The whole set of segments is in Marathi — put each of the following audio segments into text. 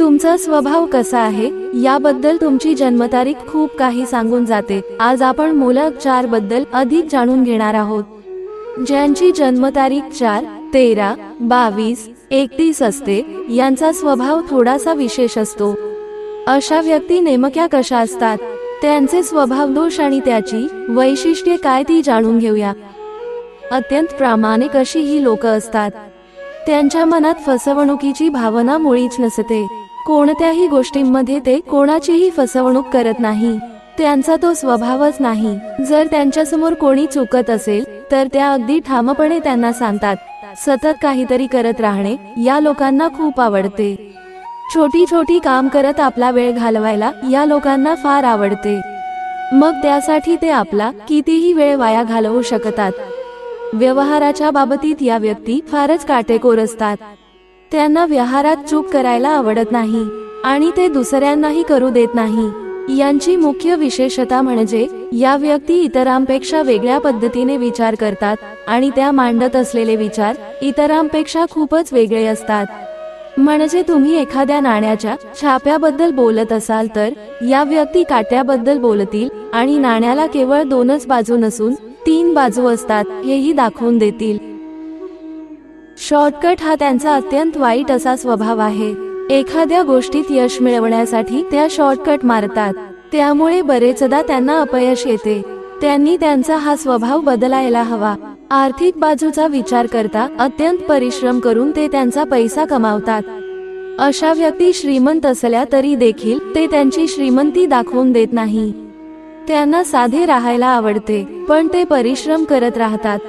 तुमचा स्वभाव कसा आहे याबद्दल तुमची जन्मतारीख खूप काही सांगून जाते। आज आपण मूलक 4 बद्दल अधिक जाणून घेणार आहोत। ज्यांची जन्मतारीख 4, 13, 22, 31 असते यांचा स्वभाव थोडासा विशेष असतो। अशा व्यक्ती नेमक्या कशा असतात, त्यांचे स्वभाव दोष आणि त्याची वैशिष्ट्ये काय ती जाणून घेऊया। अत्यंत प्रामाणिक अशी ही लोक असतात। त्यांच्या मनात फसवणुकीची भावना मुळीच नसते। कोणत्याही गोष्टींमध्ये ते कोणाचीही फसवणूक करत नाही, त्यांचा तो स्वभावच नाही। जर त्यांच्यासमोर कोणी चुकत असेल तर त्या अगदी ठामपणे त्यांना सांगतात। सतत काहीतरी करत राहणे या लोकांना खूप आवडते। छोटी छोटी काम करत आपला वेळ घालवायला या लोकांना फार आवडते। मग त्यासाठी ते आपला कितीही वेळ वाया घालवू शकतात। व्यवहाराच्या बाबतीत या व्यक्ती फारच काटेकोर असतात। त्यांना व्यवहारात चूक करायला आवडत नाही आणि ते दुसऱ्यांनाही करू देत नाही। यांची मुख्य विशेषता म्हणजे या व्यक्ती इतरांपेक्षा वेगळ्या पद्धतीने विचार करतात आणि त्या मांडत असलेले विचार इतरांपेक्षा खूपच वेगळे असतात। म्हणजे तुम्ही एखाद्या नाण्याच्या छाप्याबद्दल बोलत असाल तर या व्यक्ती काट्याबद्दल बोलतील आणि नाण्याला केवळ 2च बाजू नसून 3 बाजू असतात हेही दाखवून देतील। शॉर्टकट हा त्यांचा अत्यंत वाईट असा स्वभाव आहे। एखाद्या गोष्टीत यश मिळवण्यासाठी त्या शॉर्टकट मारतात, त्यामुळे बरेचदा त्यांना अपयश येते। त्यांनी त्यांचा हा स्वभाव बदलायला हवा। आर्थिक बाजूचा विचार करता अत्यंत परिश्रम करून ते त्यांचा पैसा कमावतात। अशा व्यक्ती श्रीमंत असल्या तरी देखील ते त्यांची श्रीमंती दाखवून देत नाही। त्यांना साधे राहायला आवडते, पण ते परिश्रम करत राहतात।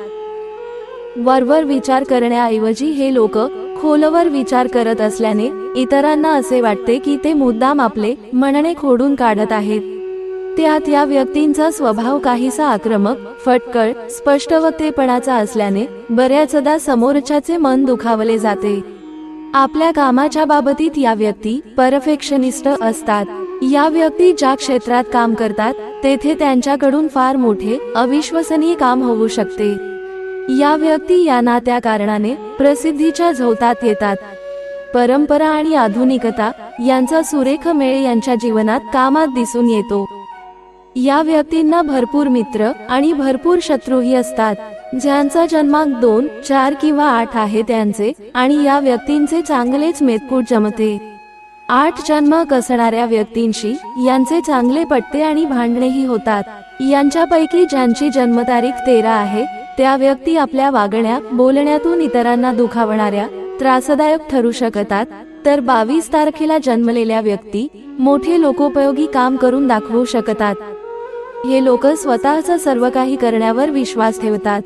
वरवर विचार करण्याऐवजी हे लोक खोलवर विचार करत असल्याने इतरांना असे वाटते की ते मुद्दाम आपले म्हणणे खोडून काढत आहेत। त्यात या व्यक्तींचा स्वभाव काहीसा आक्रमक, फटकळ, स्पष्टवक्तेपणाचा असल्याने बऱ्याचदा समोरच्याचे मन दुखावले जाते। आपल्या कामाच्या बाबतीत या व्यक्ती परफेक्शनिस्ट असतात। या व्यक्ती ज्या क्षेत्रात काम करतात तेथे त्यांच्याकडून फार मोठे अविश्वसनीय काम होऊ शकते। या व्यक्ती या ना त्या कारणाने प्रसिद्धीच्या झोतात येतात। परंपरा आणि आधुनिकता यांचा सुरेख मेळ यांच्या जीवनात कामात दिसून येतो। या व्यक्तींना भरपूर मित्र आणि भरपूर शत्रूही असतात। ज्यांचा जन्मांक 2, 4 किंवा 8 आहे त्यांचे आणि या व्यक्तींचे चांगलेच मेतकूट जमते। 8 जन्मांक असणाऱ्या व्यक्तींशी यांचे चांगले पटते आणि भांडणेही होतात। यांच्यापैकी ज्यांची जन्मतारीख 13 आहे त्या व्यक्ती आपल्या वागण्या बोलण्यातून इतरांना दुखावणाऱ्या, त्रासदायक ठरू शकतात, तर 22 तारखेला जन्मलेल्या व्यक्ती मोठे लोकोपयोगी काम करून दाखवू शकतात। हे लोक स्वतःचा सर्व काही करण्यावर विश्वास ठेवतात।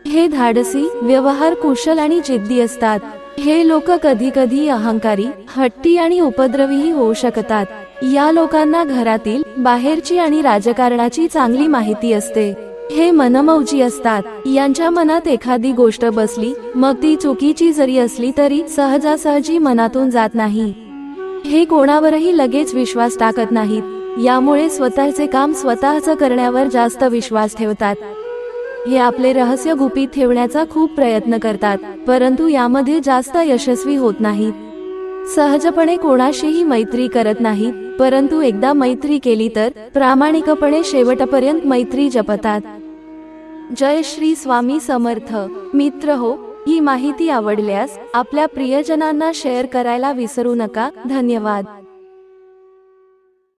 हे धाडसी, व्यवहार कुशल आणि जिद्दी असतात। हे लोक कधी कधी अहंकारी, हट्टी आणि उपद्रवीही होऊ शकतात। या लोकांना घरातील, बाहेरची आणि राजकारणाची चांगली माहिती असते। हे मनमौजी असतात। यांच्या मनात एखादी गोष्ट बसली मग ती चुकीची जरी असली तरी सहजासहजी मनातून जात नाही। हे कोणावरही लगेच विश्वास टाकत नाहीत। यामुळे स्वतःचे काम स्वतःच करण्यावर जास्त विश्वास ठेवतात। हे आपले रहस्य गुपित ठेवण्याचा खूप प्रयत्न करतात, परंतु यामध्ये जास्त यशस्वी होत नाहीत। सहजपणे कोणाशीही मैत्री करत नाहीत, परंतु एकदा मैत्री केली तर प्रामाणिकपणे शेवटपर्यंत मैत्री जपतात। जय श्री स्वामी समर्थ। मित्र हो, ही माहिती आवडल्यास आपल्या प्रियजनांना शेअर करायला विसरू नका। धन्यवाद।